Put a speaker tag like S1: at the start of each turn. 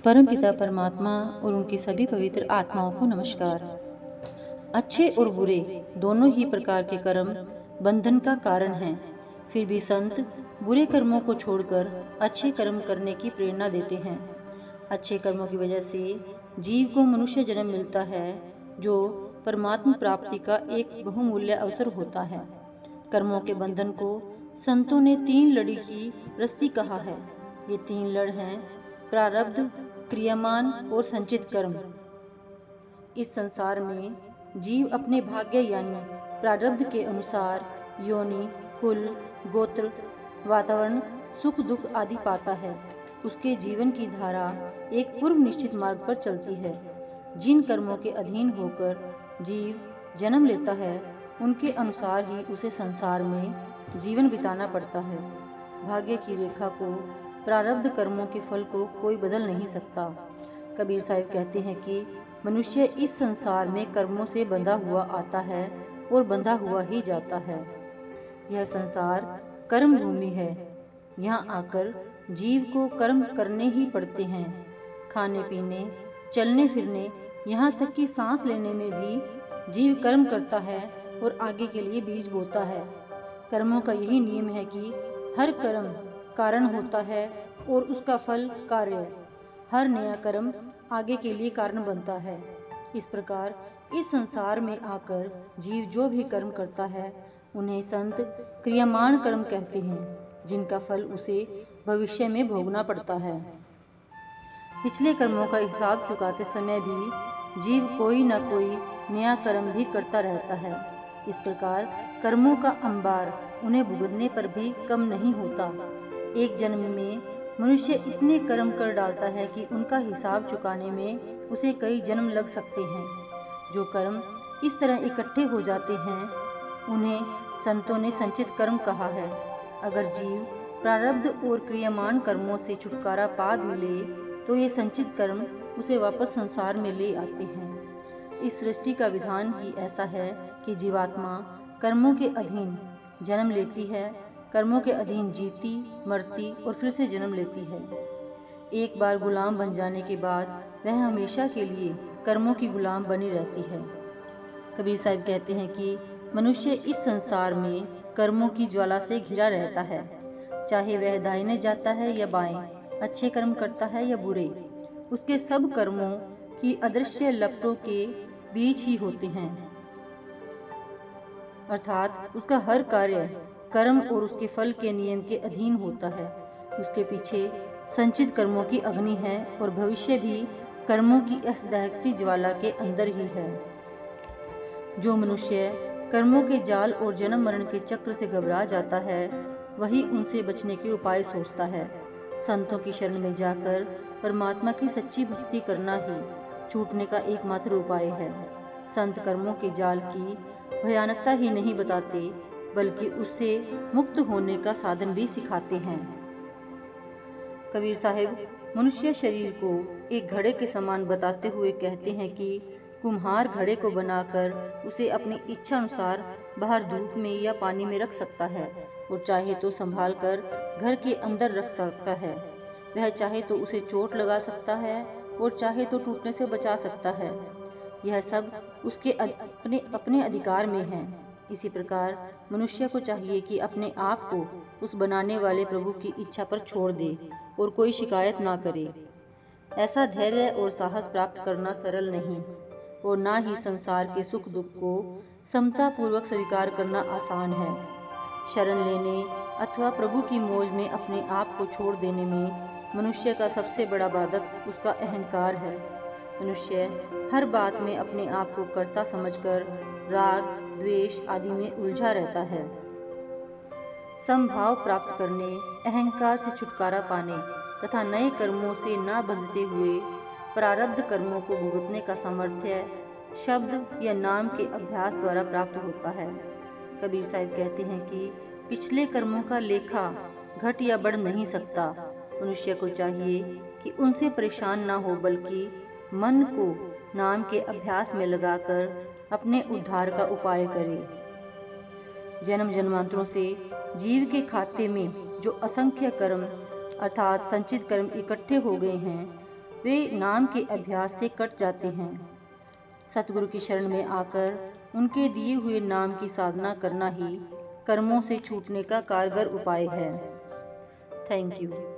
S1: परमपिता परमात्मा और उनकी सभी पवित्र आत्माओं को नमस्कार। अच्छे और बुरे दोनों ही प्रकार के कर्म बंधन का कारण हैं। फिर भी संत बुरे कर्मों को छोड़कर अच्छे कर्म करने की प्रेरणा देते हैं। अच्छे कर्मों की वजह से जीव को मनुष्य जन्म मिलता है, जो परमात्मा प्राप्ति का एक बहुमूल्य अवसर होता है। कर्मों के बंधन को संतों ने 3 लड़ी की रस्सी कहा है। ये 3 लड़ हैं: प्रारब्ध, क्रियामान और संचित कर्म। इस संसार में जीव अपने भाग्य यानी प्रारब्ध के अनुसार योनि, कुल, गोत्र, वातावरण, सुख दुख आदि पाता है। उसके जीवन की धारा एक पूर्व निश्चित मार्ग पर चलती है। जिन कर्मों के अधीन होकर जीव जन्म लेता है, उनके अनुसार ही उसे संसार में जीवन बिताना पड़ता है। भाग्य की रेखा को, प्रारब्ध कर्मों के फल को कोई बदल नहीं सकता। कबीर साहिब कहते हैं कि मनुष्य इस संसार में कर्मों से बंधा हुआ आता है और बंधा हुआ ही जाता है। यह संसार कर्म भूमि है। यहाँ आकर जीव को कर्म करने ही पड़ते हैं। खाने पीने, चलने फिरने, यहाँ तक कि सांस लेने में भी जीव कर्म करता है और आगे के लिए बीज बोता है। कर्मों का यही नियम है कि हर कर्म कारण होता है और उसका फल कार्य। हर नया कर्म आगे के लिए कारण बनता है। इस प्रकार इस संसार में आकर जीव जो भी कर्म करता है, उन्हें संत क्रियामान कर्म कहते हैं, जिनका फल उसे भविष्य में भोगना पड़ता है। पिछले कर्मों का हिसाब चुकाते समय भी जीव कोई न कोई नया कर्म भी करता रहता है। इस प्रकार कर्मों का अंबार उन्हें भुगतने पर भी कम नहीं होता। एक जन्म में मनुष्य इतने कर्म कर डालता है कि उनका हिसाब चुकाने में उसे कई जन्म लग सकते हैं। जो कर्म इस तरह इकट्ठे हो जाते हैं, उन्हें संतों ने संचित कर्म कहा है। अगर जीव प्रारब्ध और क्रियामान कर्मों से छुटकारा पा भी ले, तो ये संचित कर्म उसे वापस संसार में ले आते हैं। इस सृष्टि का विधान ही ऐसा है कि जीवात्मा कर्मों के अधीन जन्म लेती है, कर्मों के अधीन जीती, मरती और फिर से जन्म लेती है। एक बार गुलाम बन जाने के बाद वह हमेशा के लिए कर्मों की गुलाम बनी रहती है। कबीर साहिब कहते हैं कि मनुष्य इस संसार में कर्मों की ज्वाला से घिरा रहता है। चाहे वह दाहिने जाता है या बाएं, अच्छे कर्म करता है या बुरे, उसके सब कर्मों की अदृश्य लपटों के बीच ही होते हैं। अर्थात उसका हर कार्य कर्म और उसके फल के नियम के अधीन होता है। उसके पीछे संचित कर्मों की अग्नि है और भविष्य भी कर्मों की इस दहकती ज्वाला के अंदर ही है। जो मनुष्य कर्मों के जाल और जन्म मरण के चक्र से घबरा जाता है, वही उनसे बचने के उपाय सोचता है। संतों की शरण में जाकर परमात्मा की सच्ची भक्ति करना ही छूटने का एकमात्र उपाय है। संत कर्मों के जाल की भयानकता ही नहीं बताते, बल्कि उससे मुक्त होने का साधन भी सिखाते हैं। कबीर साहिब मनुष्य शरीर को एक घड़े के समान बताते हुए कहते हैं कि कुम्हार घड़े को बनाकर उसे अपनी इच्छा अनुसार बाहर धूप में या पानी में रख सकता है और चाहे तो संभाल कर घर के अंदर रख सकता है। वह चाहे तो उसे चोट लगा सकता है और चाहे तो टूटने से बचा सकता है। यह सब उसके अपने अधिकार में है। इसी प्रकार मनुष्य को चाहिए कि अपने आप को उस बनाने वाले प्रभु की इच्छा पर छोड़ दे और कोई शिकायत ना करे। ऐसा धैर्य और साहस प्राप्त करना सरल नहीं और ना ही संसार के सुख दुख को समता पूर्वक स्वीकार करना आसान है। शरण लेने अथवा प्रभु की मौज में अपने आप को छोड़ देने में मनुष्य का सबसे बड़ा बाधक उसका अहंकार है। मनुष्य हर बात में अपने आप को कर्ता समझकर राग, द्वेष आदि में उलझा रहता है। समभाव प्राप्त करने, अहंकार से छुटकारा पाने तथा नए कर्मों से न बंधते हुए प्रारब्ध कर्मों को भुगतने का सामर्थ्य शब्द या नाम के अभ्यास द्वारा प्राप्त होता है। कबीर साहिब कहते हैं कि पिछले कर्मों का लेखा घट या बढ़ नहीं सकता। मनुष्य को चाहिए कि उनसे परेशान ना हो, बल्कि मन को नाम के अभ्यास में लगाकर अपने उद्धार का उपाय करे। जन्म जन्मांतरों से जीव के खाते में जो असंख्य कर्म अर्थात संचित कर्म इकट्ठे हो गए हैं, वे नाम के अभ्यास से कट जाते हैं। सतगुरु की शरण में आकर उनके दिए हुए नाम की साधना करना ही कर्मों से छूटने का कारगर उपाय है। Thank you.